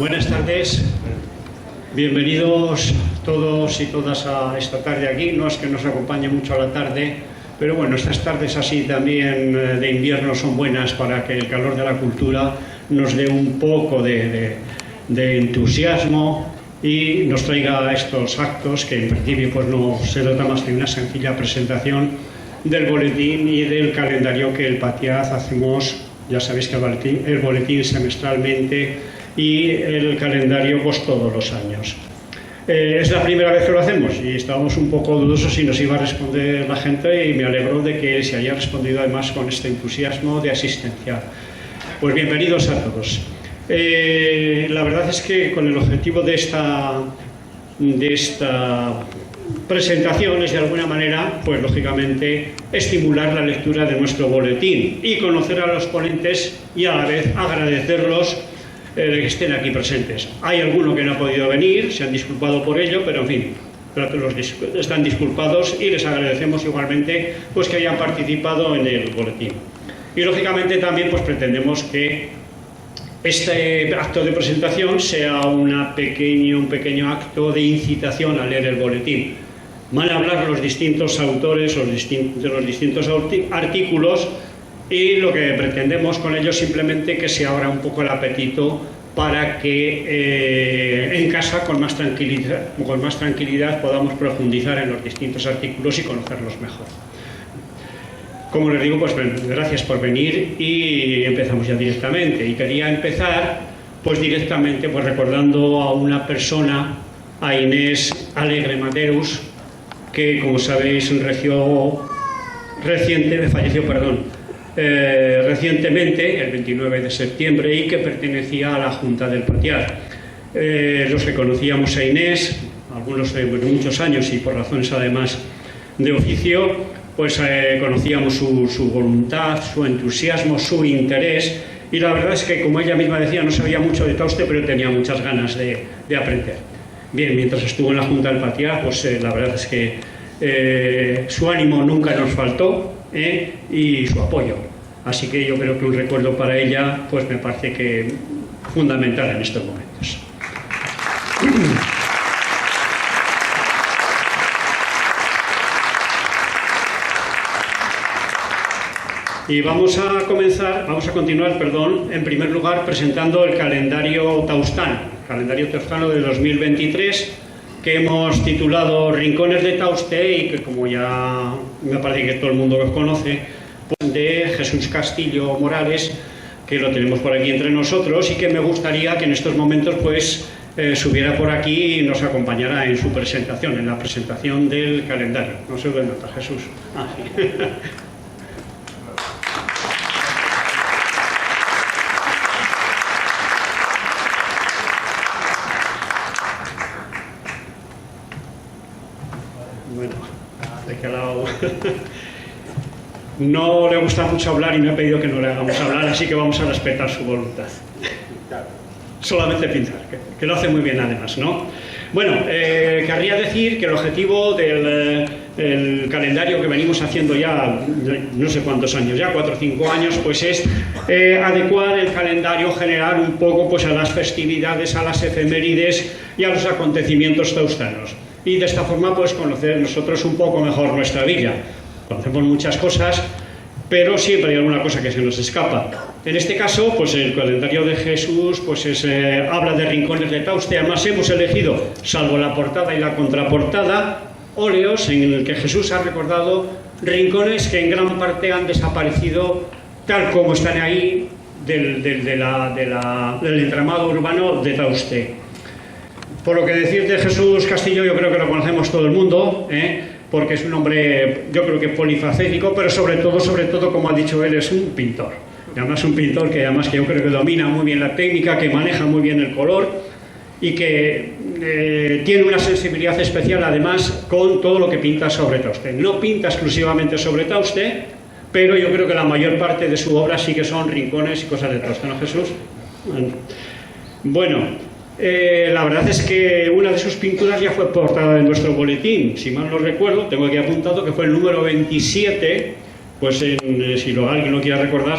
Buenas tardes, bienvenidos todos y todas a esta tarde aquí. No es que nos acompañe mucho a la tarde, pero bueno, estas tardes así también de invierno son buenas para que el calor de la cultura nos dé un poco de entusiasmo y nos traiga estos actos que en principio pues no se trata más de una sencilla presentación del boletín y del calendario que el Patiaz hacemos. Ya sabéis que el boletín semestralmente y el calendario pues todos los años. Es la primera vez que lo hacemos y estábamos un poco dudosos si nos iba a responder la gente, y me alegro de que se haya respondido además con este entusiasmo de asistencia. Pues bienvenidos a todos. La verdad es que con el objetivo de esta presentación es de alguna manera, pues lógicamente, estimular la lectura de nuestro boletín y conocer a los ponentes y a la vez agradecerlos que estén aquí presentes. Hay alguno que no ha podido venir, se han disculpado por ello, pero en fin, están disculpados y les agradecemos igualmente pues que hayan participado en el boletín. Y lógicamente también pues pretendemos que este acto de presentación sea un pequeño acto de incitación a leer el boletín. Van a hablar los distintos autores de los distintos artículos, y lo que pretendemos con ello es simplemente que se abra un poco el apetito para que en casa con más tranquilidad podamos profundizar en los distintos artículos y conocerlos mejor. Como les digo, pues gracias por venir y empezamos ya directamente. Y quería empezar pues directamente pues recordando a una persona, a Inés Alegre Mateus, que como sabéis falleció recientemente, el 29 de septiembre, y que pertenecía a la Junta del Patiaz. Los que conocíamos a Inés, algunos de muchos años y por razones además de oficio, pues conocíamos su voluntad, su entusiasmo, su interés, y la verdad es que, como ella misma decía, no sabía mucho de Tauste, pero tenía muchas ganas de aprender. Bien, mientras estuvo en la Junta del Patiaz, pues la verdad es que su ánimo nunca nos faltó, y su apoyo. Así que yo creo que un recuerdo para ella pues me parece que fundamental en estos momentos. Y vamos a continuar, en primer lugar presentando el calendario taustano de 2023, que hemos titulado Rincones de Tauste, y que, como ya me parece que todo el mundo los conoce, pues de Jesús Castillo Morales, que lo tenemos por aquí entre nosotros, y que me gustaría que en estos momentos pues subiera por aquí y nos acompañara en su presentación, en la presentación del calendario. No sé dónde está Jesús. Ah, sí. No le gusta mucho hablar y me ha pedido que no le hagamos hablar, así que vamos a respetar su voluntad. Solamente pintar, que lo hace muy bien además, ¿no? Bueno, querría decir que el objetivo del calendario que venimos haciendo ya no sé cuántos años, ya 4 o 5 años, pues es adecuar el calendario, generar un poco pues a las festividades, a las efemérides y a los acontecimientos taustanos. Y de esta forma pues conocer nosotros un poco mejor nuestra villa. Conocemos muchas cosas, pero siempre hay alguna cosa que se nos escapa. En este caso, pues el calendario de Jesús pues habla de rincones de Tauste. Además hemos elegido, salvo la portada y la contraportada, óleos en el que Jesús ha recordado rincones que en gran parte han desaparecido tal como están ahí del entramado urbano de Tauste. Por lo que decir de Jesús Castillo, yo creo que lo conocemos todo el mundo, porque es un hombre, yo creo que polifacético, pero sobre todo, como ha dicho él, es un pintor. Y además un pintor que yo creo que domina muy bien la técnica, que maneja muy bien el color y que tiene una sensibilidad especial además con todo lo que pinta sobre Tauste. No pinta exclusivamente sobre Tauste, pero yo creo que la mayor parte de su obra sí que son rincones y cosas de Tauste, ¿no, Jesús? Bueno. La verdad es que una de sus pinturas ya fue portada de nuestro boletín, si mal no recuerdo, tengo aquí apuntado que fue el número 27, pues si alguien lo quiere recordar,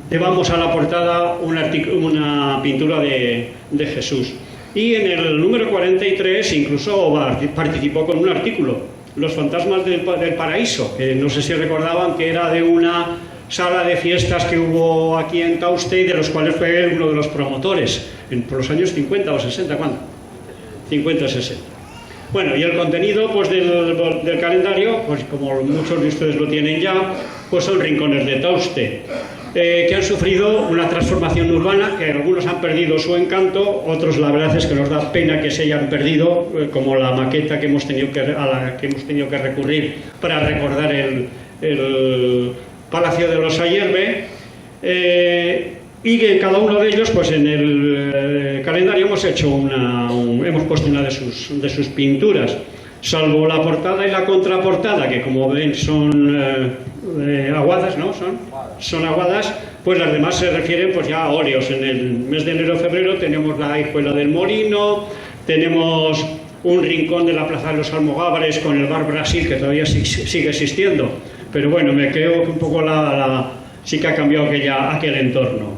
llevamos a la portada una pintura de Jesús. Y en el número 43 incluso participó con un artículo, Los fantasmas del paraíso, que no sé si recordaban que era de una sala de fiestas que hubo aquí en Tauste y de los cuales fue uno de los promotores, por los años 50 o 60, ¿cuándo? 50 o 60. Bueno, y el contenido pues, del calendario, pues como muchos de ustedes lo tienen ya, pues son rincones de Tauste, que han sufrido una transformación urbana, que algunos han perdido su encanto, otros la verdad es que nos da pena que se hayan perdido, como la maqueta a la que hemos tenido que recurrir para recordar el Palacio de los Ayerbe, y que en cada uno de ellos, pues en el calendario hemos puesto una de sus pinturas, salvo la portada y la contraportada, que como ven son aguadas, ¿no? Son aguadas, pues las demás se refieren pues ya a óleos. En el mes de enero-febrero tenemos la Hijuela del Molino, tenemos un rincón de la Plaza de los Almogávares con el Bar Brasil, que todavía sigue existiendo, pero bueno, me creo que un poco sí que ha cambiado aquel entorno.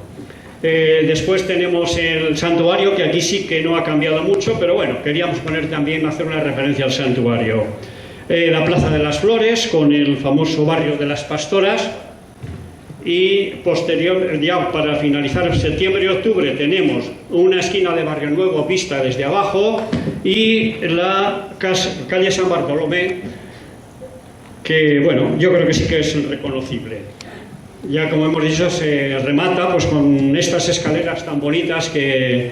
Después tenemos el santuario, que aquí sí que no ha cambiado mucho, pero bueno, queríamos hacer una referencia al santuario. La Plaza de las Flores, con el famoso barrio de las Pastoras, y posterior, ya para finalizar septiembre y octubre, tenemos una esquina de Barrio Nuevo vista desde abajo y la calle San Bartolomé, que bueno, yo creo que sí que es reconocible. Ya como hemos dicho, se remata pues con estas escaleras tan bonitas que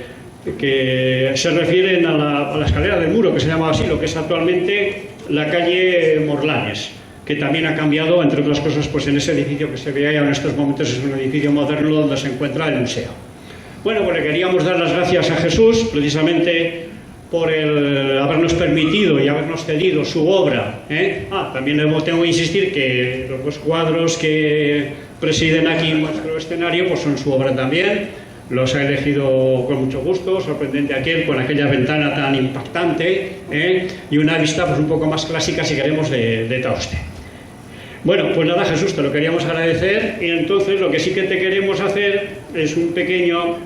se refieren a la escalera del muro, que se llama así, lo que es actualmente la calle Morlanes, que también ha cambiado, entre otras cosas, pues en ese edificio que se ve ahí en estos momentos es un edificio moderno donde se encuentra el museo. Bueno, pues le queríamos dar las gracias a Jesús, precisamente por habernos permitido y habernos cedido su obra. También tengo que insistir que los dos cuadros que presiden aquí nuestro escenario pues son su obra también. Los ha elegido con mucho gusto, sorprendente con aquella ventana tan impactante, y una vista pues un poco más clásica, si queremos, de Tauste. Bueno, pues nada, Jesús, te lo queríamos agradecer, y entonces lo que sí que te queremos hacer es un pequeño,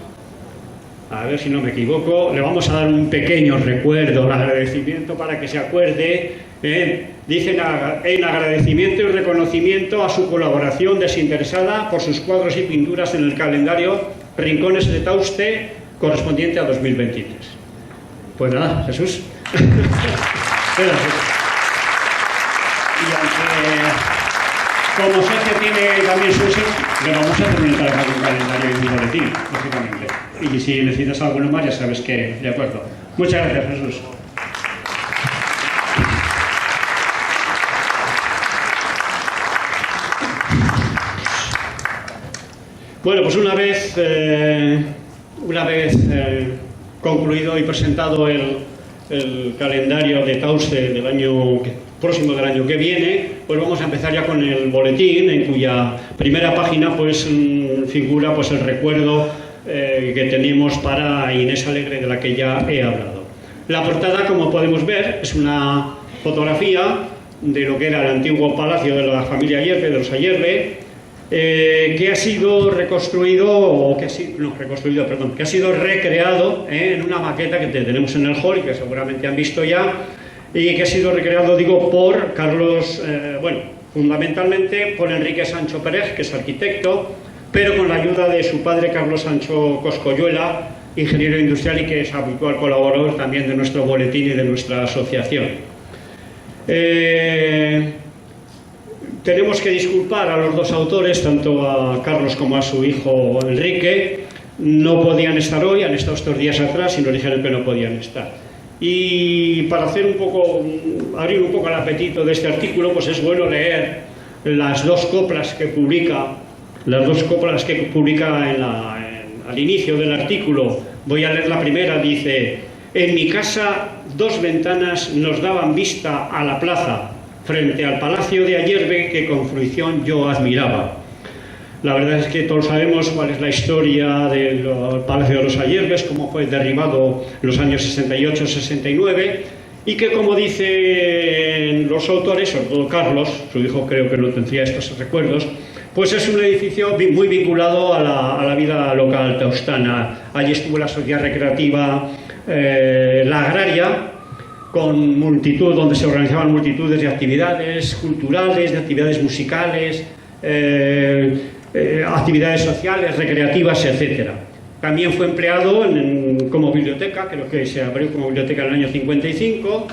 a ver si no me equivoco, le vamos a dar un pequeño recuerdo, un agradecimiento para que se acuerde. Dicen en agradecimiento y reconocimiento a su colaboración desinteresada por sus cuadros y pinturas en el calendario Rincones de Tauste, correspondiente a 2023. Pues nada, Jesús. Y aunque como sé que tiene también sus, le vamos a terminar un calendario y un boletín, lógicamente. Y si necesitas alguno más, ya sabes que, de acuerdo. Muchas gracias, Jesús. Bueno, pues una vez concluido y presentado el calendario de Tauste del año próximo, del año que viene, pues vamos a empezar ya con el boletín, en cuya primera página pues figura pues el recuerdo que tenemos para Inés Alegre, de la que ya he hablado. La portada, como podemos ver, es una fotografía de lo que era el antiguo palacio de la familia Ayerbe, de los Ayerbe, que ha sido que ha sido recreado en una maqueta que tenemos en el hall y que seguramente han visto ya, y que ha sido recreado, digo, por Carlos, fundamentalmente por Enrique Sancho Pérez, que es arquitecto, pero con la ayuda de su padre Carlos Sancho Coscoyuela, ingeniero industrial, y que es habitual colaborador también de nuestro boletín y de nuestra asociación. Tenemos que disculpar a los dos autores, tanto a Carlos como a su hijo Enrique. No podían estar hoy, han estado estos días atrás y nos dijeron que no podían estar. Y para hacer abrir un poco el apetito de este artículo, pues es bueno leer las dos coplas que publica al inicio del artículo. Voy a leer la primera. Dice: en mi casa 2 ventanas nos daban vista a la plaza, frente al Palacio de Ayerbe, que con fruición yo admiraba. La verdad es que todos sabemos cuál es la historia del Palacio de los Ayerbe, cómo fue derribado en los años 68-69, y que, como dicen los autores, sobre todo Carlos, su hijo creo que no tendría estos recuerdos, pues es un edificio muy vinculado a la vida local taustana. Allí estuvo la sociedad recreativa, la agraria, con multitud, donde se organizaban multitudes de actividades culturales, de actividades musicales, actividades sociales, recreativas, etcétera. También fue empleado como biblioteca, creo que se abrió como biblioteca en el año 55,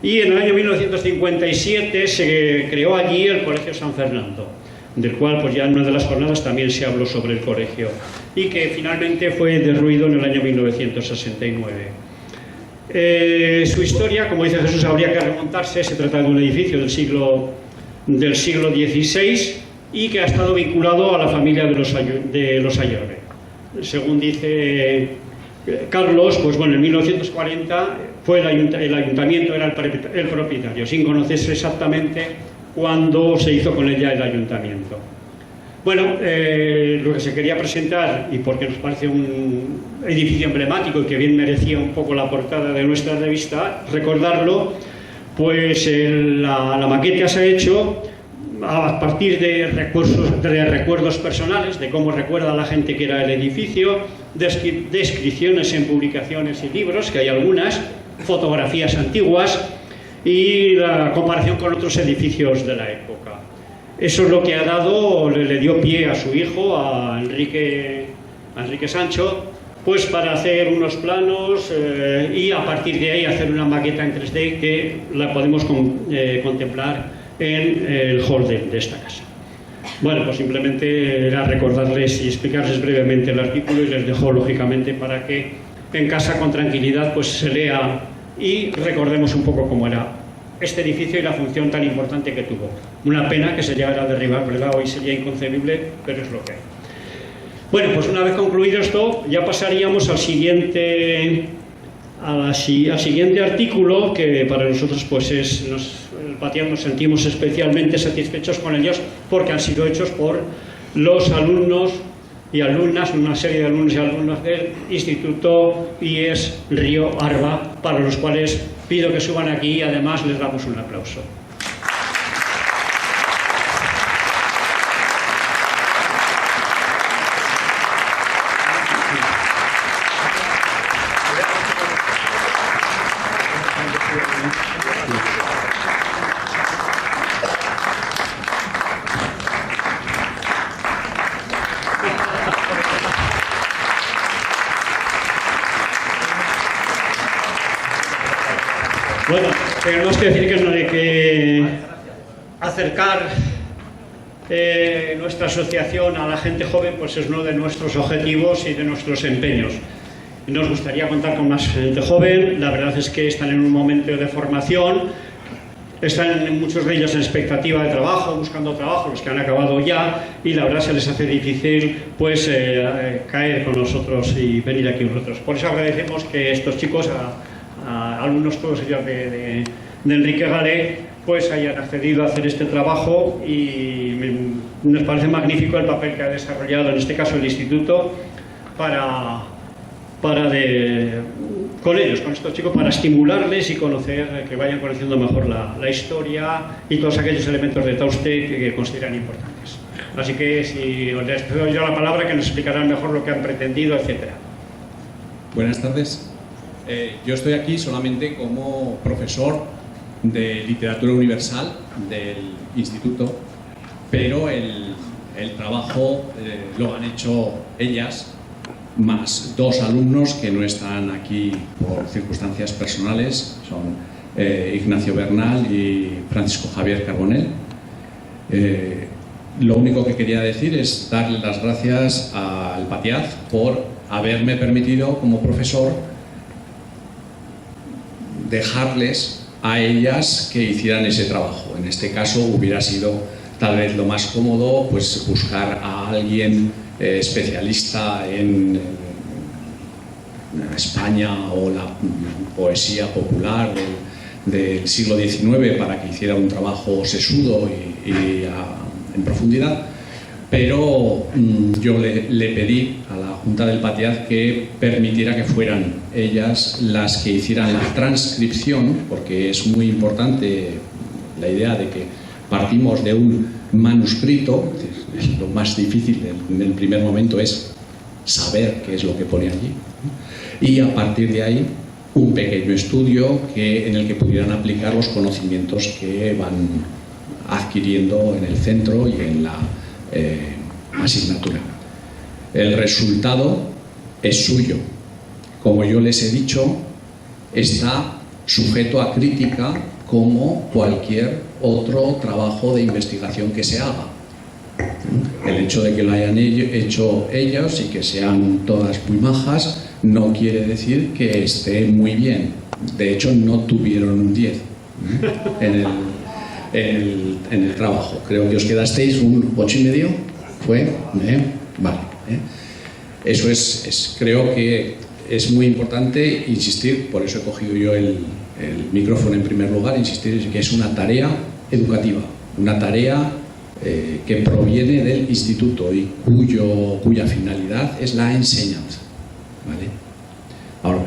y en el año 1957 se creó allí el Colegio San Fernando, del cual pues ya en una de las jornadas también se habló sobre el colegio, y que finalmente fue derruido en el año 1969. Su historia, como dice Jesús, habría que remontarse. Se trata de un edificio del siglo XVI y que ha estado vinculado a la familia de los Ayerbe. Según dice Carlos, pues bueno, en 1940 fue el ayuntamiento era el propietario, sin conocerse exactamente cuándo se hizo con ella el ayuntamiento. Bueno, lo que se quería presentar, y porque nos parece un edificio emblemático y que bien merecía un poco la portada de nuestra revista, recordarlo, pues la maqueta se ha hecho a partir de recuerdos personales, de cómo recuerda a la gente que era el edificio, descripciones en publicaciones y libros, que hay algunas, fotografías antiguas y la comparación con otros edificios de la época. Eso es lo que ha dado, le dio pie a su hijo, a Enrique Sancho, pues para hacer unos planos y a partir de ahí hacer una maqueta en 3D que la podemos contemplar en el hall de esta casa. Bueno, pues simplemente era recordarles y explicarles brevemente el artículo, y les dejo lógicamente para que en casa con tranquilidad pues se lea y recordemos un poco cómo era este edificio y la función tan importante que tuvo. Una pena que se llegara a derribar, ¿verdad? Hoy sería inconcebible, pero es lo que hay. Bueno, pues una vez concluido esto, ya pasaríamos al siguiente artículo, que para nosotros pues es... el PATIAD nos sentimos especialmente satisfechos con ellos porque han sido hechos por los alumnos y alumnas, una serie de alumnos y alumnas del Instituto IES Río Arba, para los cuales pido que suban aquí y además les damos un aplauso. Bueno, tenemos que decir que acercar nuestra asociación a la gente joven pues es uno de nuestros objetivos y de nuestros empeños. Nos gustaría contar con más gente joven. La verdad es que están en un momento de formación, están muchos de ellos en expectativa de trabajo, buscando trabajo, los que han acabado ya, y la verdad se les hace difícil pues caer con nosotros y venir aquí nosotros. Por eso agradecemos que estos chicos, alumnos todos ellos de Enrique Galé, pues hayan accedido a hacer este trabajo, y nos parece magnífico el papel que ha desarrollado en este caso el Instituto con ellos, con estos chicos, para estimularles y que vayan conociendo mejor la historia y todos aquellos elementos de Tauste que consideran importantes. Así que si les doy yo la palabra, que nos explicarán mejor lo que han pretendido, etcétera. Buenas tardes. Yo estoy aquí solamente como profesor de literatura universal del instituto, pero el trabajo lo han hecho ellas, más dos alumnos que no están aquí por circunstancias personales, son Ignacio Bernal y Francisco Javier Carbonell. Lo único que quería decir es darle las gracias al PATIAD por haberme permitido como profesor dejarles a ellas que hicieran ese trabajo. En este caso hubiera sido tal vez lo más cómodo pues buscar a alguien especialista en España o la poesía popular del siglo XIX para que hiciera un trabajo sesudo y en profundidad, pero yo le pedí a la Junta del PATIAD que permitiera que fueran ellas las que hicieran la transcripción, porque es muy importante la idea de que partimos de un manuscrito. Lo más difícil en el primer momento es saber qué es lo que pone allí, y a partir de ahí un pequeño estudio en el que pudieran aplicar los conocimientos que van adquiriendo en el centro y en la asignatura. El resultado es suyo. Como yo les he dicho, está sujeto a crítica como cualquier otro trabajo de investigación que se haga. El hecho de que lo hayan hecho ellos y que sean todas muy majas no quiere decir que esté muy bien. De hecho, no tuvieron un 10 en el trabajo. Creo que os quedasteis un 8,5. ¿Fue? Vale. Eso creo que es muy importante insistir, por eso he cogido yo el micrófono en primer lugar, insistir en que es una tarea educativa, una tarea que proviene del instituto y cuya finalidad es la enseñanza, ¿vale? Ahora,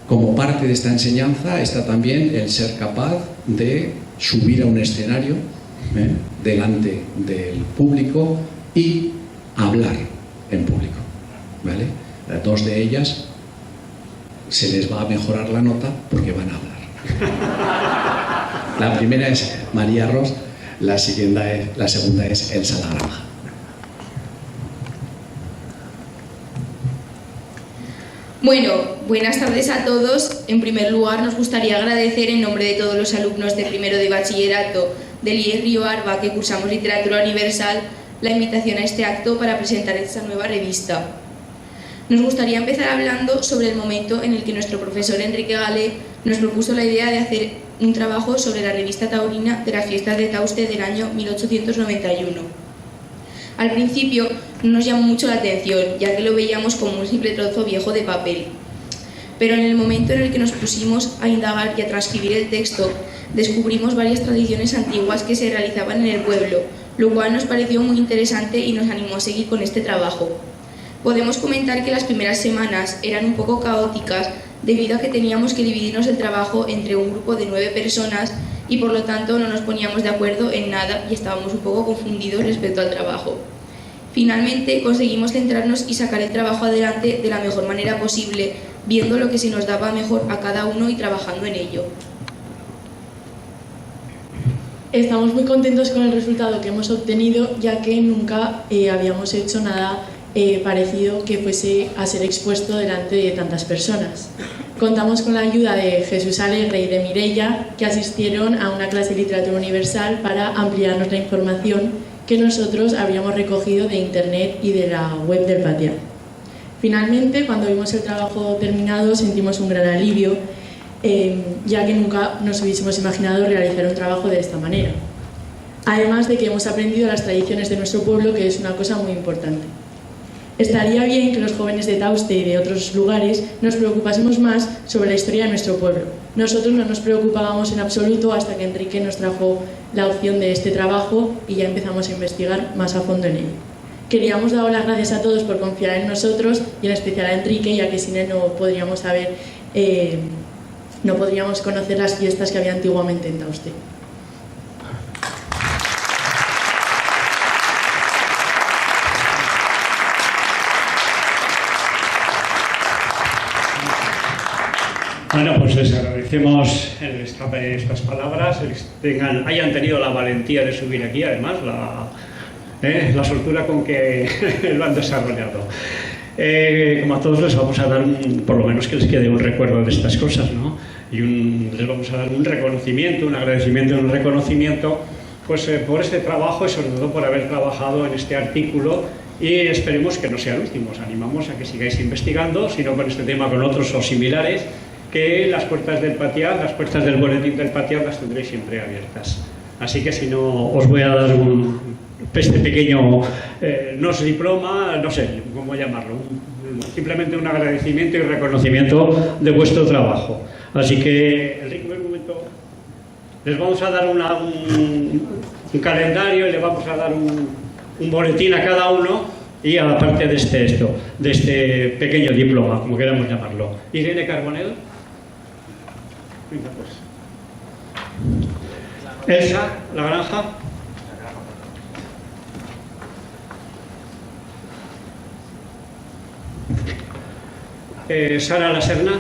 como parte de esta enseñanza está también el ser capaz de subir a un escenario delante del público y hablar en público, ¿vale? A dos de ellas se les va a mejorar la nota porque van a hablar. La primera es María Ros, la segunda es Elsa La Granja. Bueno, buenas tardes a todos. En primer lugar, nos gustaría agradecer en nombre de todos los alumnos de primero de bachillerato del IES Río Arba que cursamos Literatura Universal la invitación a este acto para presentar esta nueva revista. Nos gustaría empezar hablando sobre el momento en el que nuestro profesor Enrique Galé nos propuso la idea de hacer un trabajo sobre la revista taurina de las fiestas de Tauste del año 1891. Al principio no nos llamó mucho la atención, ya que lo veíamos como un simple trozo viejo de papel. Pero en el momento en el que nos pusimos a indagar y a transcribir el texto, descubrimos varias tradiciones antiguas que se realizaban en el pueblo, lo cual nos pareció muy interesante y nos animó a seguir con este trabajo. Podemos comentar que las primeras semanas eran un poco caóticas debido a que teníamos que dividirnos el trabajo entre un grupo de 9 personas y por lo tanto no nos poníamos de acuerdo en nada y estábamos un poco confundidos respecto al trabajo. Finalmente conseguimos centrarnos y sacar el trabajo adelante de la mejor manera posible, viendo lo que se nos daba mejor a cada uno y trabajando en ello. Estamos muy contentos con el resultado que hemos obtenido, ya que nunca habíamos hecho nada parecido que fuese a ser expuesto delante de tantas personas. Contamos con la ayuda de Jesús Alegre y de Mireia, que asistieron a una clase de literatura universal para ampliarnos la información que nosotros habíamos recogido de internet y de la web del Patia. Finalmente, cuando vimos el trabajo terminado, sentimos un gran alivio, ya que nunca nos hubiésemos imaginado realizar un trabajo de esta manera. Además de que hemos aprendido las tradiciones de nuestro pueblo, que es una cosa muy importante. Estaría bien que los jóvenes de Tauste y de otros lugares nos preocupásemos más sobre la historia de nuestro pueblo. Nosotros no nos preocupábamos en absoluto hasta que Enrique nos trajo la opción de este trabajo y ya empezamos a investigar más a fondo en ello. Queríamos dar las gracias a todos por confiar en nosotros y en especial a Enrique, ya que sin él no podríamos conocer las fiestas que había antiguamente en Tauste. Bueno, pues les agradecemos estas palabras, hayan tenido la valentía de subir aquí, además, la soltura con que lo han desarrollado. Como a todos les vamos a dar, por lo menos que les quede un recuerdo de estas cosas, ¿no? Y les vamos a dar un reconocimiento, un agradecimiento y un reconocimiento pues, por este trabajo y sobre todo por haber trabajado en este artículo. Y esperemos que no sea el último. Os animamos a que sigáis investigando, si no con este tema, con otros o similares, que las puertas del Patia, las puertas del boletín del Patia las tendréis siempre abiertas. Así que si no, os voy a dar este pequeño, no es diploma, no sé cómo llamarlo, simplemente un agradecimiento y reconocimiento de vuestro trabajo. Así que, Enrique, un momento, les vamos a dar un calendario y le vamos a dar un boletín a cada uno y a la parte de este pequeño diploma, como queramos llamarlo. Irene Carbonell. Venga, pues. Elsa, La Granja. Sara La Serna.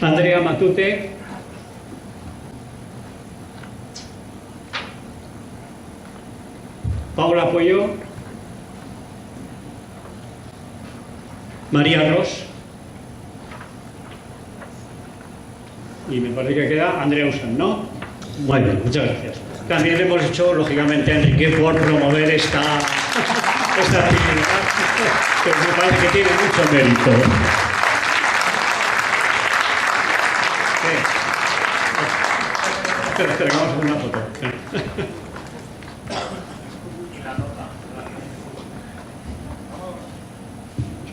Andrea Matute. Paula Puello. María Ros. Y me parece que queda Andrea Usan, ¿no? Muy bien, muchas gracias. También hemos hecho, lógicamente, a Enrique por promover esta actividad, que me parece que tiene mucho mérito. Espera, vamos a hacer una foto.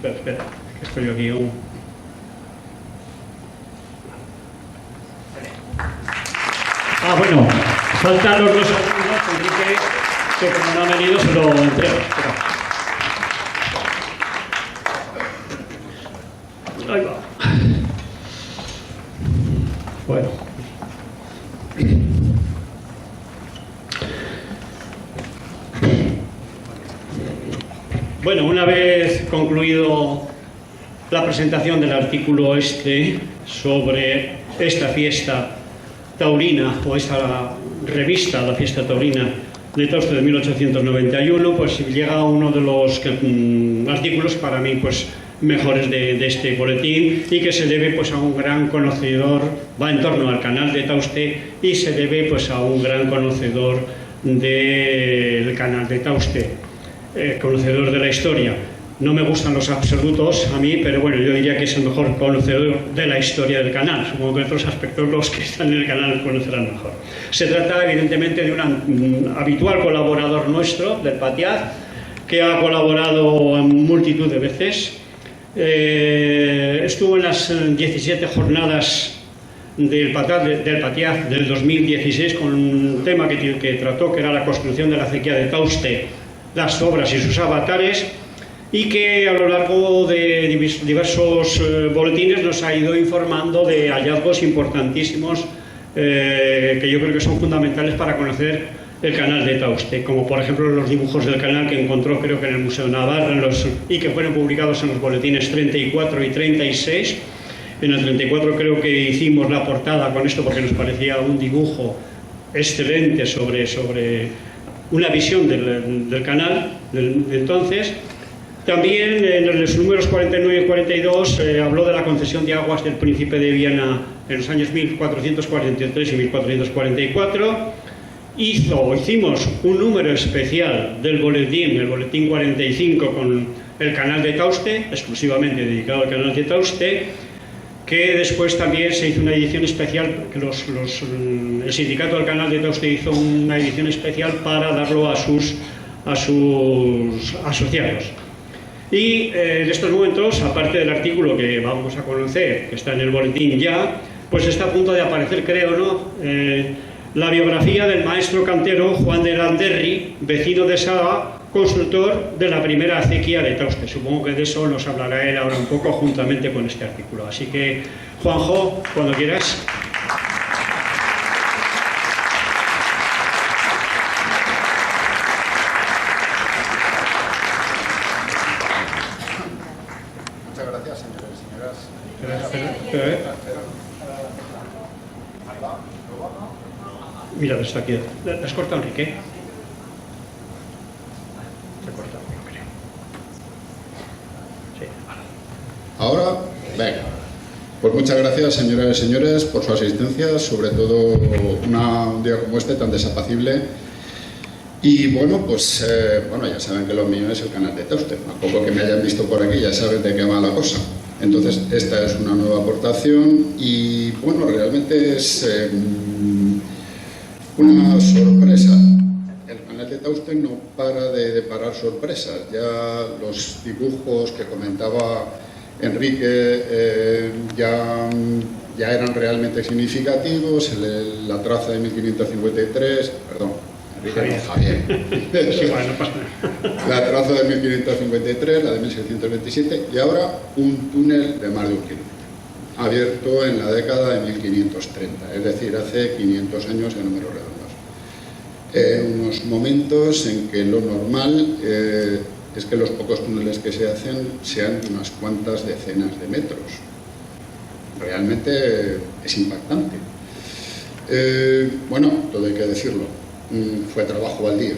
Espera, que estoy aquí aún. Bueno, faltan los dos alumnos, Enrique, que como no han venido se lo entrego. Ahí va. Bueno. Bueno, una vez concluido la presentación del artículo sobre esta fiesta taurina, o esta revista, la fiesta taurina de Tauste de 1891, pues llega uno de los artículos para mí pues mejores de este boletín, y que se debe pues a un gran conocedor, va en torno al canal de Tauste, y se debe pues a un gran conocedor del canal de Tauste, conocedor de la historia. No me gustan los absolutos a mí, pero bueno, yo diría que es el mejor conocedor de la historia del canal. Supongo que en otros aspectos los que están en el canal conocerán mejor. Se trata evidentemente de un habitual colaborador nuestro, del Patiaz, que ha colaborado en multitud de veces. Estuvo en las 17 jornadas del Patiaz del 2016 con un tema que trató, que era la construcción de la acequia de Tauste, las obras y sus avatares, y que a lo largo de diversos boletines nos ha ido informando de hallazgos importantísimos que yo creo que son fundamentales para conocer el canal de Tauste, como por ejemplo los dibujos del canal que encontró creo que en el Museo Navarra y que fueron publicados en los boletines 34 y 36. En el 34 creo que hicimos la portada con esto porque nos parecía un dibujo excelente sobre una visión del canal de entonces. También en los números 49 y 42 habló de la concesión de aguas del Príncipe de Viana en los años 1443 y 1444. Hicimos un número especial del boletín, el boletín 45, con el canal de Tauste, exclusivamente dedicado al canal de Tauste, que después también se hizo una edición especial, que el sindicato del canal de Tauste hizo una edición especial para darlo a sus asociados. Y en estos momentos, aparte del artículo que vamos a conocer, que está en el boletín ya, pues está a punto de aparecer, creo, ¿no? La biografía del maestro cantero Juan de Landerri, vecino de Saba, constructor de la primera acequia de Tauste. Supongo que de eso nos hablará él ahora un poco juntamente con este artículo. Así que, Juanjo, cuando quieras. Muchas gracias, señores y señoras. Mira, está aquí. ¿Te has cortado, Enrique? Te he cortado, creo. Sí, vale. Ahora, venga. Pues muchas gracias, señoras y señores, por su asistencia, sobre todo un día como este tan desapacible. Y bueno, pues ya saben que lo mío es el canal de Tauste. A poco que me hayan visto por aquí ya saben de qué va la cosa. Entonces, esta es una nueva aportación y bueno, realmente es una sorpresa. El canal de Tauste no para de deparar sorpresas. Ya los dibujos que comentaba Enrique ya eran realmente significativos. La traza de 1553, perdón, Javier. Javier. Sí, bueno, no pasa nada. La traza de 1553, la de 1627 y ahora un túnel de más de 1 kilómetro, abierto en la década de 1530, es decir, hace 500 años en números redondos. En unos momentos en que lo normal es que los pocos túneles que se hacen sean de unas cuantas decenas de metros. Realmente es impactante. Bueno, todo hay que decirlo, fue trabajo al día,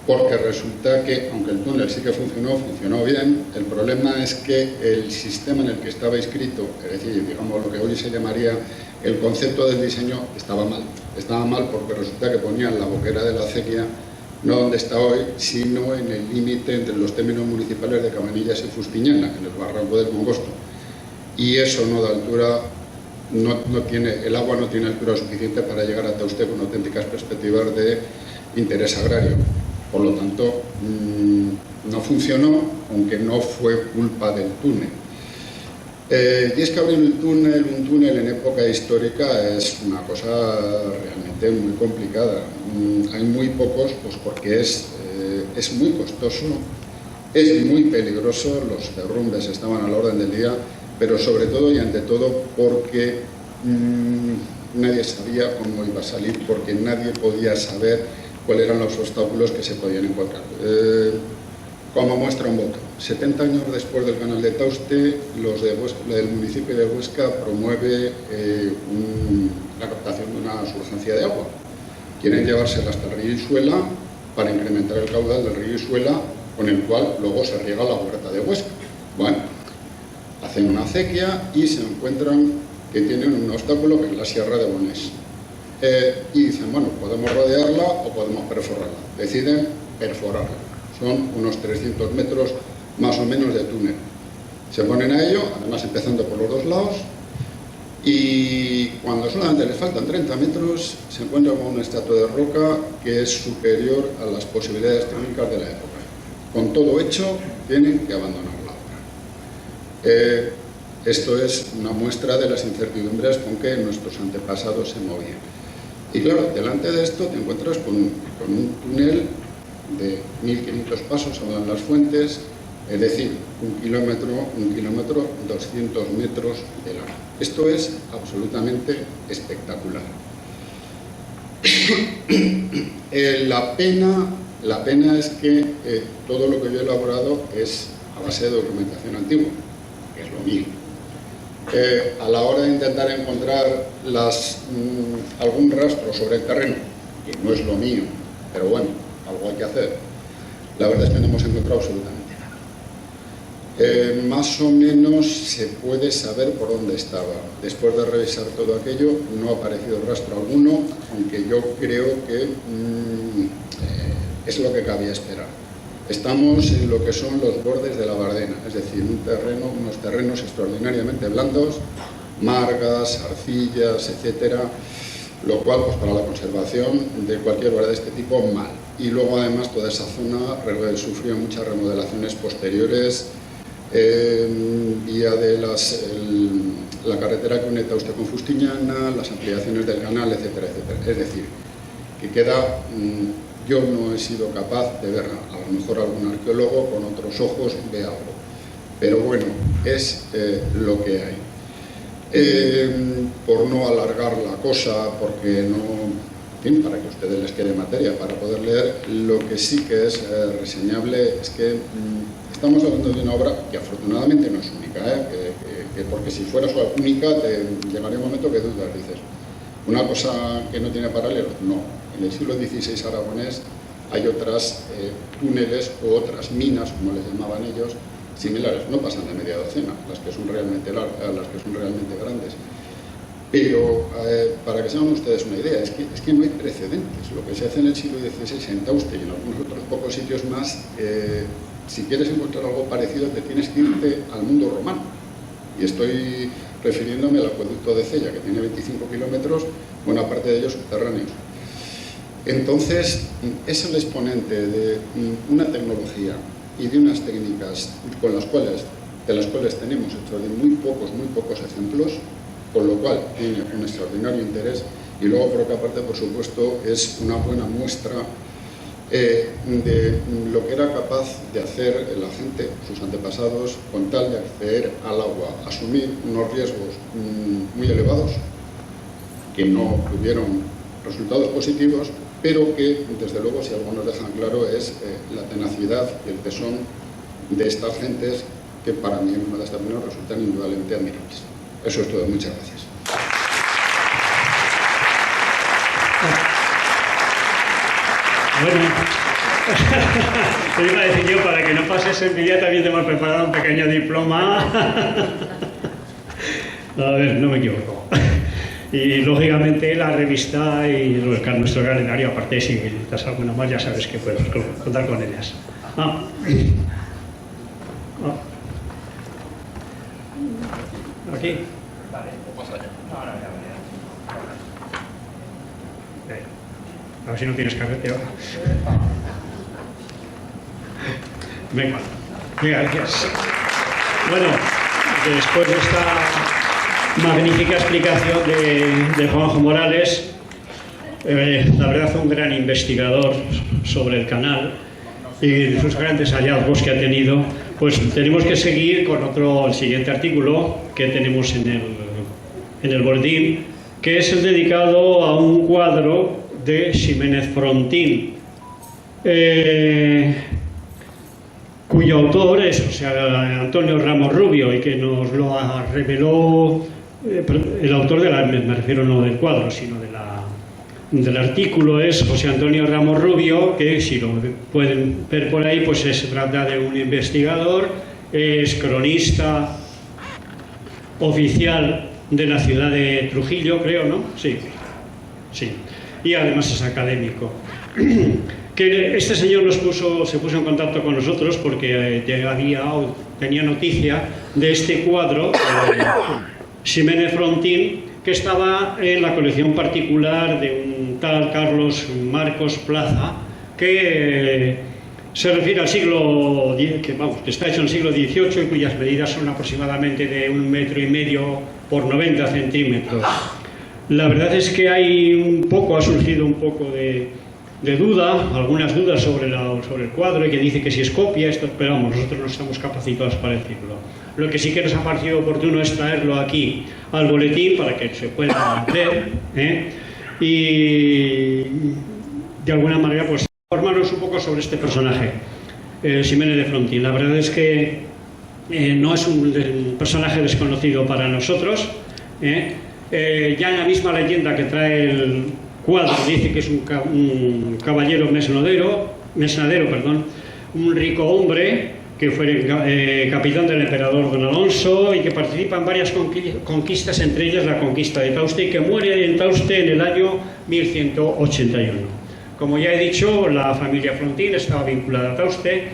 porque resulta que, aunque el túnel sí que funcionó bien, el problema es que el sistema en el que estaba inscrito, es decir, digamos lo que hoy se llamaría el concepto del diseño, estaba mal. Estaba mal porque resulta que ponían la boquera de la acequia no donde está hoy, sino en el límite entre los términos municipales de Cabanillas y Fustiñana, en el barranco del Congosto. Y eso no da altura, el agua no tiene altura suficiente para llegar hasta usted con auténticas perspectivas de interés agrario. Por lo tanto, no funcionó, aunque no fue culpa del túnel. Y es que abrir un túnel en época histórica es una cosa realmente muy complicada. Hay muy pocos, pues porque es muy costoso, es muy peligroso, los derrumbes estaban a la orden del día, pero sobre todo y ante todo porque nadie sabía cómo iba a salir, porque nadie podía saber cuáles eran los obstáculos que se podían encontrar. Como muestra un botón, 70 años después del canal de Tauste, el municipio de Huesca promueve la captación de una surgencia de agua. Quieren llevársela hasta el río Isuela para incrementar el caudal del río Isuela, con el cual luego se riega la huerta de Huesca. Bueno, hacen una acequia y se encuentran que tienen un obstáculo que es la Sierra de Bonés. Y dicen, bueno, podemos rodearla o podemos perforarla. Deciden perforarla. Son unos 300 metros más o menos de túnel. Se ponen a ello, además empezando por los dos lados, y cuando solamente les faltan 30 metros, se encuentran con una estatua de roca que es superior a las posibilidades técnicas de la época. Con todo hecho, tienen que abandonar la obra. Esto es una muestra de las incertidumbres con que nuestros antepasados se movían. Y claro, delante de esto te encuentras con un túnel de 1500 pasos, hablan las fuentes, es decir, 1 kilómetro, 200 metros de largo. Esto es absolutamente espectacular. La pena es que todo lo que yo he elaborado es a base de documentación antigua, que es lo mío. A la hora de intentar encontrar algún rastro sobre el terreno, que no es lo mío, pero bueno, algo hay que hacer, la verdad es que no hemos encontrado absolutamente nada. Más o menos se puede saber por dónde estaba. Después de revisar todo aquello, no ha aparecido rastro alguno, aunque yo creo que es lo que cabía esperar. Estamos en lo que son los bordes de la Bardena, es decir, unos terrenos extraordinariamente blandos, margas, arcillas, etcétera, lo cual, pues para la conservación de cualquier barda de este tipo, mal. Y luego, además, toda esa zona sufrió muchas remodelaciones posteriores, vía de la carretera que une Tauste con Fustiñana, las ampliaciones del canal, etcétera, etcétera. Es decir, que queda... Yo no he sido capaz de verla, a lo mejor algún arqueólogo con otros ojos ve algo, pero bueno, es lo que hay. Por no alargar la cosa, porque no, en fin, para que a ustedes les quede materia para poder leer, lo que sí que es reseñable es que estamos hablando de una obra que afortunadamente no es única, porque si fuera única te llegaría un momento que dudas, dices, una cosa que no tiene paralelo, no. En el siglo XVI aragonés hay otras túneles o otras minas, como les llamaban ellos, similares. No pasan de media docena, las que son realmente largas, las que son realmente grandes. Pero para que se hagan ustedes una idea, es que no hay precedentes. Lo que se hace en el siglo XVI en Tauste y en algunos otros pocos sitios más, si quieres encontrar algo parecido te tienes que irte al mundo romano. Y estoy refiriéndome al acueducto de Cella, que tiene 25 kilómetros, buena parte de ellos subterráneos. Entonces, es el exponente de una tecnología y de unas técnicas de las cuales tenemos hecho de muy pocos ejemplos, con lo cual tiene un extraordinario interés, y luego por otra parte, por supuesto, es una buena muestra de lo que era capaz de hacer la gente, sus antepasados, con tal de acceder al agua, asumir unos riesgos muy elevados, que no tuvieron resultados positivos, pero que, desde luego, si algo nos dejan claro, es la tenacidad y el tesón de estas gentes, que para mí en Nuevas términos resultan indudablemente admirables. Eso es todo. Muchas gracias. Bueno, te iba a decir yo, para que no pases envidia, también te hemos preparado un pequeño diploma. A ver, no me equivoco. Y lógicamente la revista y nuestro calendario, aparte, si necesitas alguna más, ya sabes que puedes contar con ellas. ¿Aquí? Vale. A ver si no tienes carrete ahora. Venga, gracias. Bueno, después de esta magnífica explicación de Juanjo Morales, la verdad fue un gran investigador sobre el canal y sus grandes hallazgos que ha tenido. Pues tenemos que seguir con el siguiente artículo que tenemos en el boletín, que es el dedicado a un cuadro de Ximénez Frontín, cuyo autor es Antonio Ramos Rubio, y que nos lo reveló el autor me refiero no del cuadro, sino del artículo, es José Antonio Ramos Rubio, que si lo pueden ver por ahí, pues se trata de un investigador, es cronista oficial de la ciudad de Trujillo, creo, ¿no? Sí. Y además es académico. Que este señor se puso en contacto con nosotros porque tenía noticia de este cuadro, Ximénez Frontín, que estaba en la colección particular de un tal Carlos Marcos Plaza, que se refiere al siglo que está hecho en el siglo XVIII y cuyas medidas son aproximadamente de 1,5 metros por 90 centímetros. La verdad es que ha surgido un poco de duda, algunas dudas sobre el cuadro, y que dice que si es copia, pero vamos, nosotros no estamos capacitados para decirlo. Lo que sí que nos ha parecido oportuno es traerlo aquí al boletín para que se pueda ver, y de alguna manera pues informarnos un poco sobre este personaje, Ximénez de Frontín. La verdad es que no es un personaje desconocido para nosotros. Ya en la misma leyenda que trae el cuadro dice que es un caballero mesnadero, un rico hombre que fue capitán del emperador don Alonso y que participa en varias conquistas, entre ellas la conquista de Tauste, y que muere en Tauste en el año 1181. Como ya he dicho, la familia Frontín estaba vinculada a Tauste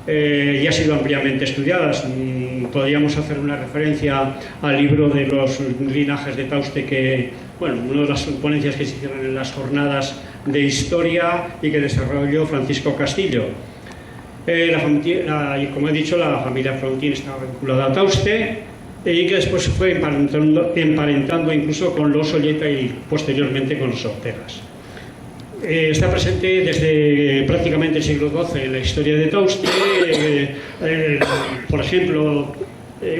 y ha sido ampliamente estudiada. Podríamos hacer una referencia al libro de los linajes de Tauste, una de las ponencias que se hicieron en las jornadas de historia y que desarrolló Francisco Castillo. Como he dicho, la familia Frontín estaba vinculada a Tauste y que después se fue emparentando incluso con los Olleta y posteriormente con los Ortegas. Está presente desde prácticamente el siglo XII en la historia de Tauste. Por ejemplo,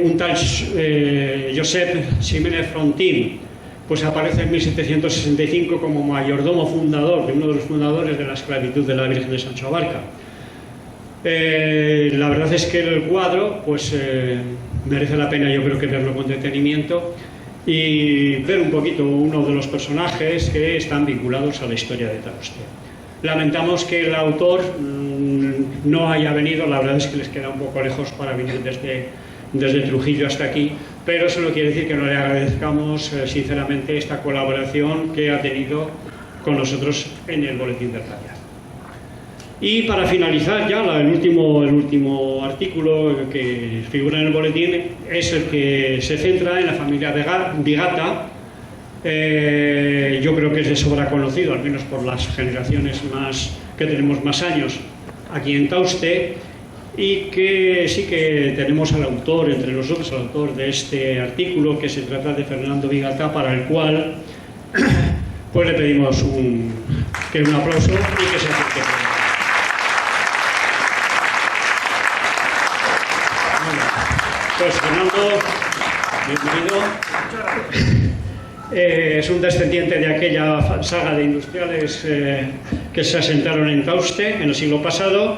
un tal Josep Ximénez Frontín pues aparece en 1765 como mayordomo fundador, uno de los fundadores de la esclavitud de la Virgen de Sancho Abarca. La verdad es que el cuadro pues merece la pena, yo creo, que verlo con detenimiento y ver un poquito uno de los personajes que están vinculados a la historia de Tauste. Lamentamos que el autor no haya venido, la verdad es que les queda un poco lejos para venir desde Trujillo hasta aquí, pero eso no quiere decir que no le agradezcamos sinceramente esta colaboración que ha tenido con nosotros en el Boletín del Taller. Y para finalizar ya, el último artículo que figura en el boletín es el que se centra en la familia Vigata. Yo creo que es de sobra conocido, al menos por las generaciones que tenemos más años aquí en Tauste, y que sí que tenemos al autor, entre nosotros, al autor de este artículo, que se trata de Fernando Vigatá, para el cual pues le pedimos un aplauso y que se acerque. Bueno, pues Fernando, bienvenido. Es un descendiente de aquella saga de industriales que se asentaron en Tauste en el siglo pasado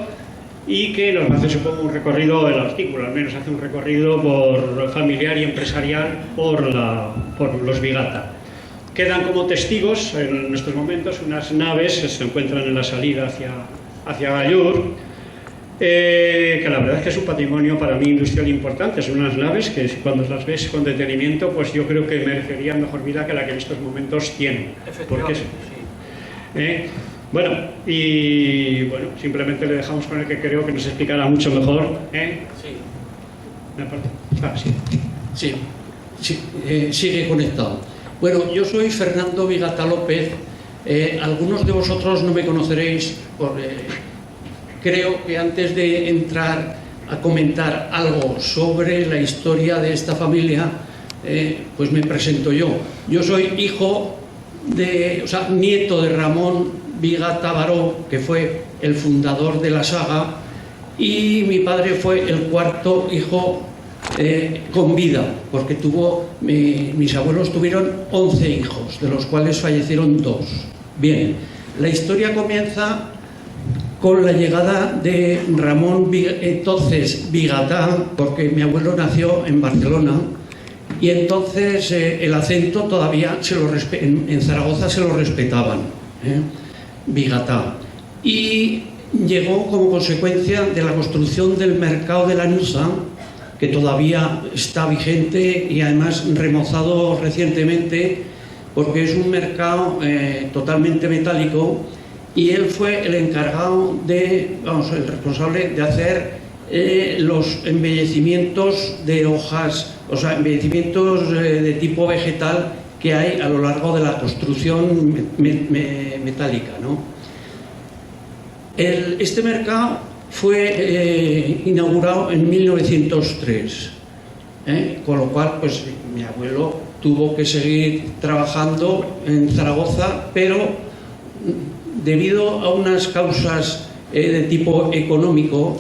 y que nos hace, supongo, un recorrido, el artículo al menos hace un recorrido por familiar y empresarial por los Vigata. Quedan como testigos en estos momentos unas naves que se encuentran en la salida hacia Gallur, que la verdad es que es un patrimonio para mí industrial importante. Son unas naves que cuando las ves con detenimiento, pues yo creo que merecerían mejor vida que la que en estos momentos tienen. Porque sí. Bueno, y bueno, simplemente le dejamos con el que creo que nos explicará mucho mejor. Sí. Sigue conectado. Bueno, yo soy Fernando Vigatá López. Algunos de vosotros no me conoceréis. Creo que antes de entrar a comentar algo sobre la historia de esta familia, pues me presento yo. Yo soy nieto de Ramón Vigata Baró, que fue el fundador de la saga, y mi padre fue el cuarto hijo con vida, porque mis abuelos tuvieron 11 hijos, de los cuales fallecieron 2. Bien, la historia comienza con la llegada de Ramón entonces Vigatá, porque mi abuelo nació en Barcelona, y entonces el acento todavía en Zaragoza se lo respetaban, Vigatá. Y llegó como consecuencia de la construcción del mercado de Lanuza, que todavía está vigente y además remozado recientemente, porque es un mercado totalmente metálico. Y él fue el encargado el responsable de hacer los embellecimientos de hojas, embellecimientos de tipo vegetal que hay a lo largo de la construcción metálica, ¿no? Este mercado fue inaugurado en 1903, con lo cual pues mi abuelo tuvo que seguir trabajando en Zaragoza, pero debido a unas causas de tipo económico,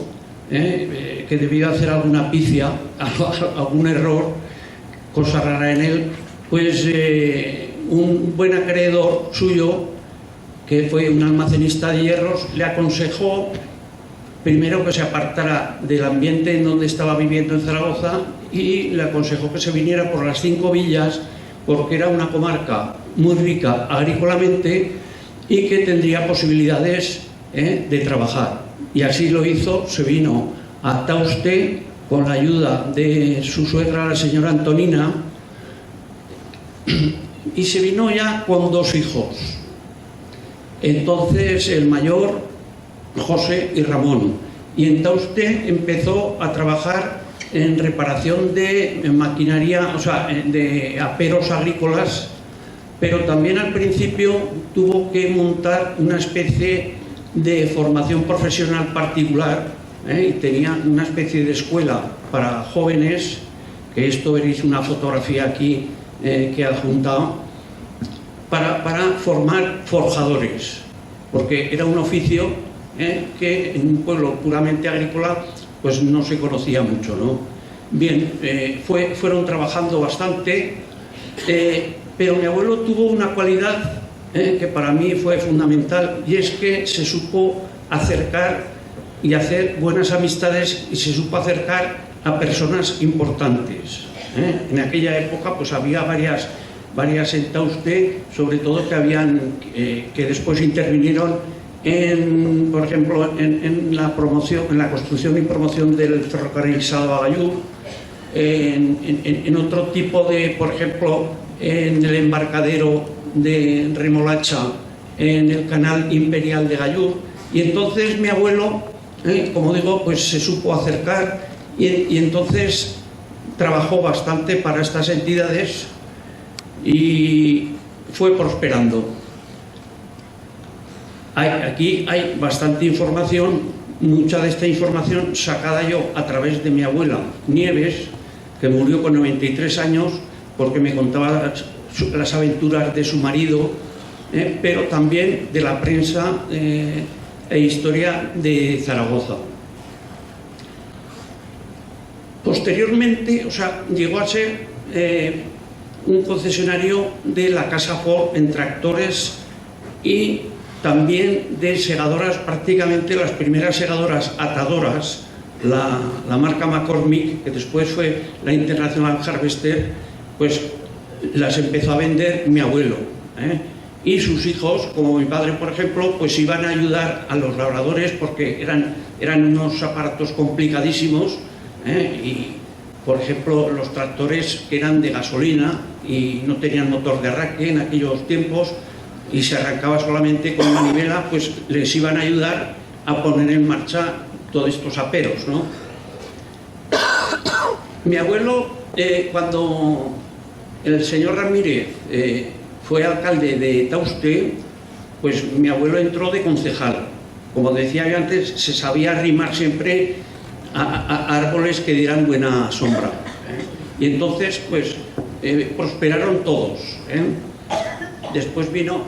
que debió hacer alguna pifia, algún error, cosa rara en él, pues un buen acreedor suyo, que fue un almacenista de hierros, le aconsejó primero que se apartara del ambiente en donde estaba viviendo en Zaragoza, y le aconsejó que se viniera por las 5 villas, porque era una comarca muy rica agrícolamente y que tendría posibilidades de trabajar. Y así lo hizo. Se vino a Tauste con la ayuda de su suegra, la señora Antonina, y se vino ya con 2 hijos. Entonces el mayor, José y Ramón, y en Tauste empezó a trabajar en reparación de maquinaria, de aperos agrícolas, pero también al principio tuvo que montar una especie de formación profesional particular, y tenía una especie de escuela para jóvenes, que esto veréis una fotografía aquí que he adjuntado, para formar forjadores, porque era un oficio que en un pueblo puramente agrícola pues no se conocía mucho, ¿no? Bien, fueron trabajando bastante, pero mi abuelo tuvo una cualidad que para mí fue fundamental, y es que se supo acercar y hacer buenas amistades, y se supo acercar a personas importantes. En aquella época pues había varias en Tauste, sobre todo que después intervinieron por ejemplo, en la construcción y promoción del ferrocarril Salva-Gallur, en otro tipo de, por ejemplo, en el embarcadero de Remolacha, en el canal imperial de Gallur. Y entonces mi abuelo, como digo, pues se supo acercar, y entonces trabajó bastante para estas entidades y fue prosperando. Aquí hay bastante información, mucha de esta información sacada yo a través de mi abuela Nieves, que murió con 93 años, porque me contaba las aventuras de su marido, pero también de la prensa e historia de Zaragoza. Posteriormente, llegó a ser un concesionario de la casa Ford en tractores y también de segadoras, prácticamente las primeras segadoras atadoras, la marca McCormick, que después fue la International Harvester, pues las empezó a vender mi abuelo, y sus hijos, como mi padre por ejemplo, pues iban a ayudar a los labradores porque eran unos aparatos complicadísimos, y por ejemplo los tractores que eran de gasolina y no tenían motor de arranque en aquellos tiempos y se arrancaba solamente con manivela, pues les iban a ayudar a poner en marcha todos estos aperos, ¿no? Mi abuelo, cuando el señor Ramírez fue alcalde de Tauste, pues mi abuelo entró de concejal. Como decía yo antes, se sabía arrimar siempre a árboles que dieran buena sombra, y entonces pues prosperaron todos, Después vino,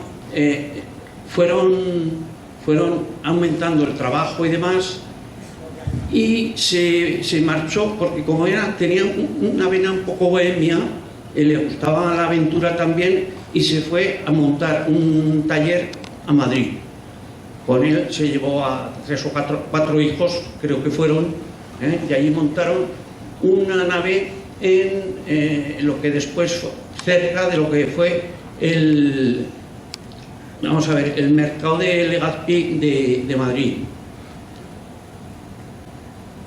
fueron aumentando el trabajo y demás, y se marchó porque como tenía una vena un poco bohemia, le gustaba la aventura también, y se fue a montar un taller a Madrid. Con él se llevó a 3 o 4 hijos, creo que fueron, y allí montaron una nave en lo que después, cerca de lo que fue el mercado de Legazpi de Madrid.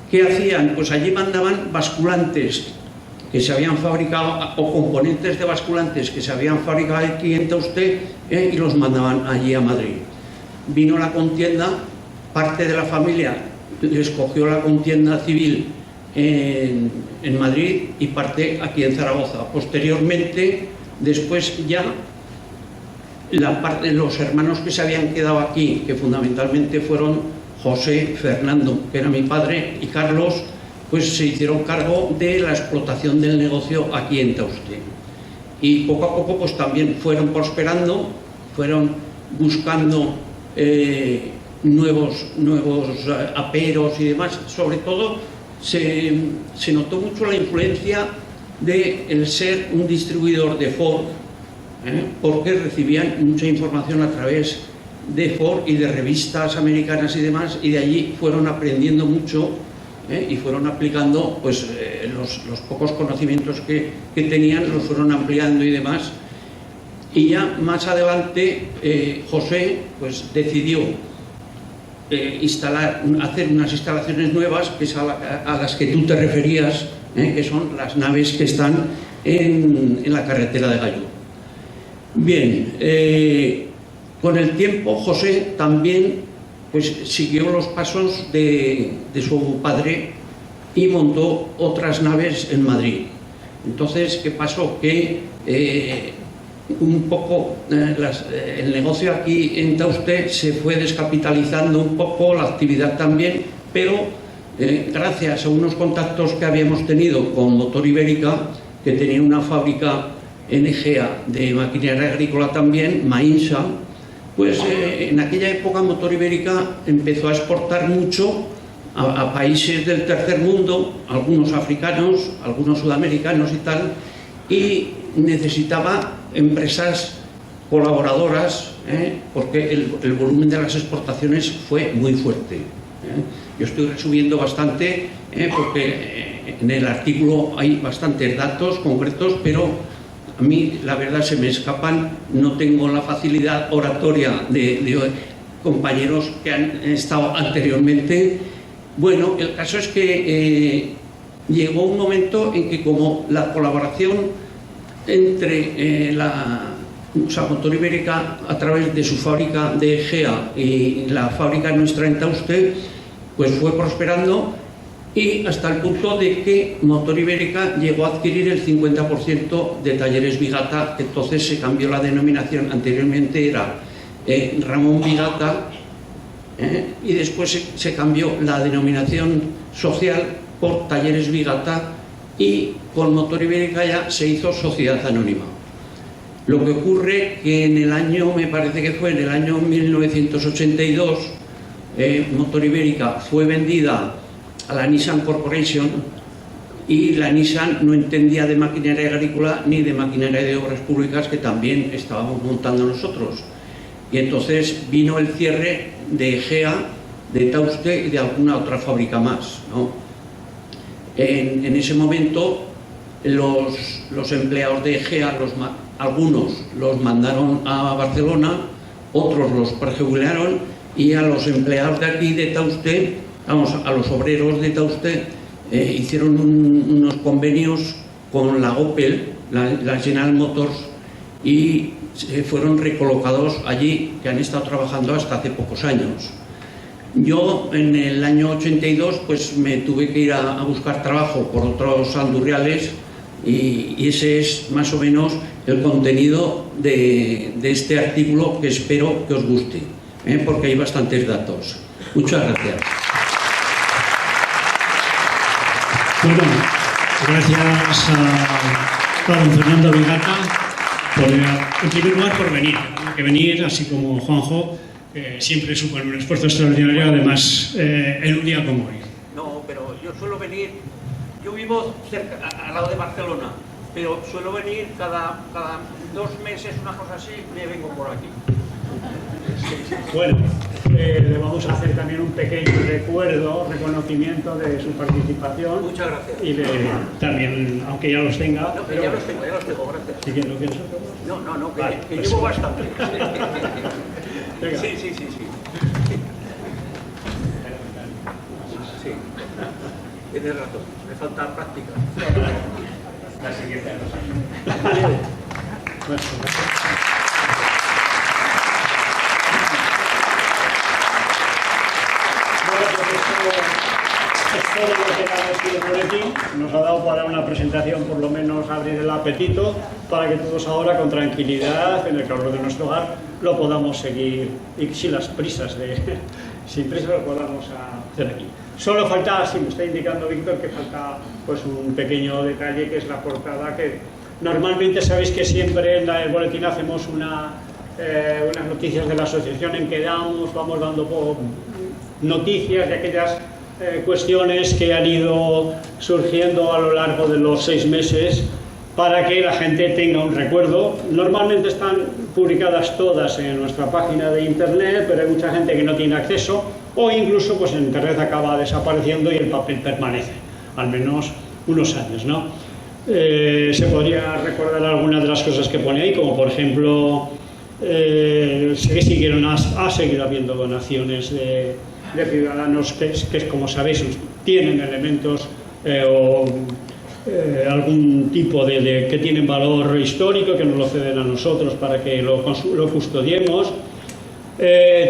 ¿Qué hacían? Pues allí mandaban basculantes que se habían fabricado, o componentes de basculantes que se habían fabricado aquí en Tauste, y los mandaban allí a Madrid. Vino la contienda, parte de la familia les cogió la contienda civil en Madrid y parte aquí en Zaragoza. Posteriormente, después ya, los hermanos que se habían quedado aquí, que fundamentalmente fueron José, Fernando, que era mi padre, y Carlos, pues se hicieron cargo de la explotación del negocio aquí en Tauste. Y poco a poco pues también fueron prosperando, fueron buscando nuevos aperos y demás. Sobre todo se notó mucho la influencia de el ser un distribuidor de Ford, porque recibían mucha información a través de Ford y de revistas americanas y demás, y de allí fueron aprendiendo mucho, y fueron aplicando pues los pocos conocimientos que tenían, los fueron ampliando y demás. Y ya más adelante José pues decidió hacer unas instalaciones nuevas, que es a las que tú te referías, que son las naves que están en la carretera de Gallú. Bien, con el tiempo José también pues siguió los pasos de su padre y montó otras naves en Madrid. Entonces, ¿qué pasó? Que un poco el negocio aquí en Tauste se fue descapitalizando un poco, la actividad también, pero gracias a unos contactos que habíamos tenido con Motor Ibérica, que tenía una fábrica en Egea de maquinaria agrícola también, Mainsa, pues en aquella época Motor Ibérica empezó a exportar mucho a países del tercer mundo, algunos africanos, algunos sudamericanos y tal, y necesitaba empresas colaboradoras, porque el volumen de las exportaciones fue muy fuerte. Yo estoy resumiendo bastante, porque en el artículo hay bastantes datos concretos, pero a mí, la verdad, se me escapan, no tengo la facilidad oratoria de compañeros que han estado anteriormente. Bueno, el caso es que llegó un momento en que, como la colaboración entre Motor Ibérica a través de su fábrica de Egea y la fábrica nuestra en Tauste, pues fue prosperando, y hasta el punto de que Motor Ibérica llegó a adquirir el 50% de Talleres Vigata, que entonces se cambió la denominación. Anteriormente era Ramón Vigata, y después se cambió la denominación social por Talleres Vigata y con Motor Ibérica ya se hizo Sociedad Anónima. Lo que ocurre que en el año, me parece que fue en el año 1982, Motor Ibérica fue vendida a la Nissan Corporation y la Nissan no entendía de maquinaria agrícola ni de maquinaria de obras públicas, que también estábamos montando nosotros. Y entonces vino el cierre de Egea, de Tauste y de alguna otra fábrica más, ¿no? En ese momento los empleados de Egea, algunos los mandaron a Barcelona, otros los prejubilaron, y a los empleados de aquí de Tauste, vamos, a los obreros de Tauste, hicieron unos convenios con la Opel, la General Motors, y fueron recolocados allí, que han estado trabajando hasta hace pocos años. Yo en el año 82 pues me tuve que ir a buscar trabajo por otros andurriales, y ese es más o menos el contenido de este artículo, que espero que os guste, porque hay bastantes datos. Muchas gracias. Bueno, gracias a don Fernando Vigata, en primer lugar por venir. Que venir, así como Juanjo, siempre supone un esfuerzo extraordinario, además en un día como hoy. No, pero yo suelo venir, yo vivo cerca, al lado de Barcelona, pero suelo venir cada 2 meses, una cosa así, me vengo por aquí. Bueno, le vamos a hacer también un pequeño reconocimiento de su participación. Muchas gracias. Y también, aunque ya los tenga. No, que ya los tengo, gracias. ¿Sí que lo pienso? No, que, vale, que pues llevo bastante. Venga. Sí. Sí. Tienes razón, me falta práctica. La siguiente Bueno, es todo lo que ha sido el boletín. Nos ha dado para una presentación, por lo menos abrir el apetito, para que todos ahora con tranquilidad, en el calor de nuestro hogar, lo podamos seguir, y sin las prisas sin prisa lo podamos hacer aquí. Solo falta, sí, me está indicando Víctor que falta pues un pequeño detalle, que es la portada, que normalmente sabéis que siempre en el boletín hacemos unas noticias de la asociación en que vamos dando noticias de aquellas cuestiones que han ido surgiendo a lo largo de los 6 meses, para que la gente tenga un recuerdo. Normalmente están publicadas todas en nuestra página de internet, pero hay mucha gente que no tiene acceso, o incluso pues en internet acaba desapareciendo y el papel permanece, al menos unos años, ¿no? Se podría recordar algunas de las cosas que pone ahí, como por ejemplo, ha seguido habiendo donaciones de ciudadanos que, como sabéis, tienen elementos algún tipo que tienen valor histórico, que nos lo ceden a nosotros para que lo custodiemos.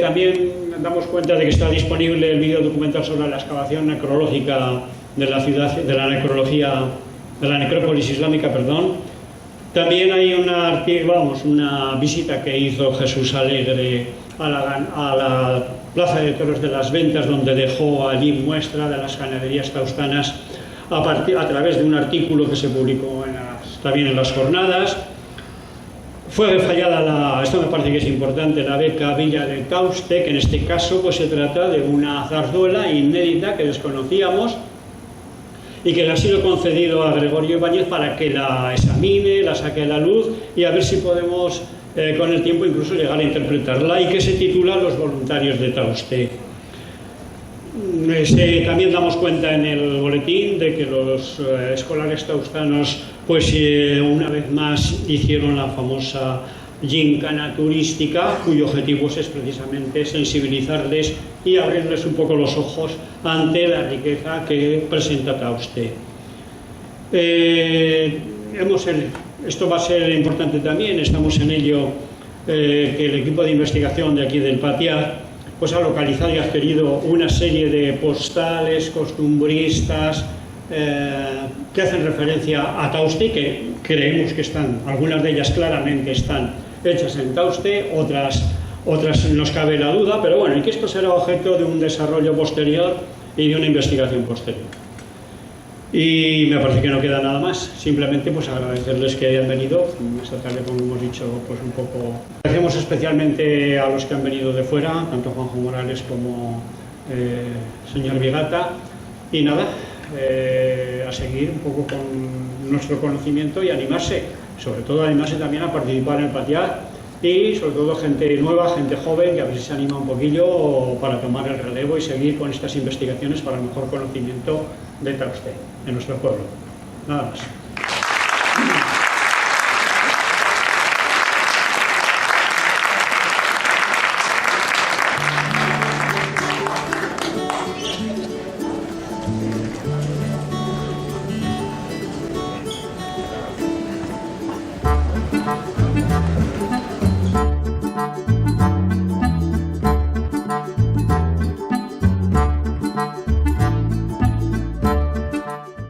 También damos cuenta de que está disponible el vídeo documental sobre la excavación necrológica de la ciudad, de la necrópolis islámica, perdón. También hay una visita que hizo Jesús Alegre a la Plaza de Toros de las Ventas, donde dejó allí muestra de las ganaderías taustanas a través de un artículo que se publicó también en las jornadas. Fue fallada, esto me parece que es importante, la beca Villa del Tauste, que en este caso pues se trata de una zarzuela inédita que desconocíamos y que le ha sido concedido a Gregorio Ibáñez para que la examine, la saque a la luz y a ver si podemos con el tiempo incluso llegar a interpretarla, y que se titula Los voluntarios de Tauste. También damos cuenta en el boletín de que los escolares taustanos pues una vez más hicieron la famosa gincana turística, cuyo objetivo es precisamente sensibilizarles y abrirles un poco los ojos ante la riqueza que presenta Tauste. Esto va a ser importante también, estamos en ello, que el equipo de investigación de aquí del Patiar pues ha localizado y ha adquirido una serie de postales costumbristas que hacen referencia a Tauste, que creemos que algunas de ellas claramente están hechas en Tauste, otras otras nos cabe la duda, pero bueno, y que esto será objeto de un desarrollo posterior y de una investigación posterior. Y me parece que no queda nada más, simplemente pues agradecerles que hayan venido esta tarde, como hemos dicho, pues un poco. Agradecemos especialmente a los que han venido de fuera, tanto Juanjo Morales como señor Vigata, y nada, a seguir un poco con nuestro conocimiento y animarse, sobre todo animarse también a participar en el PATIAC, y sobre todo gente nueva, gente joven, que a ver si se anima un poquillo para tomar el relevo y seguir con estas investigaciones para el mejor conocimiento de Tauste, en nuestro pueblo. Nada más.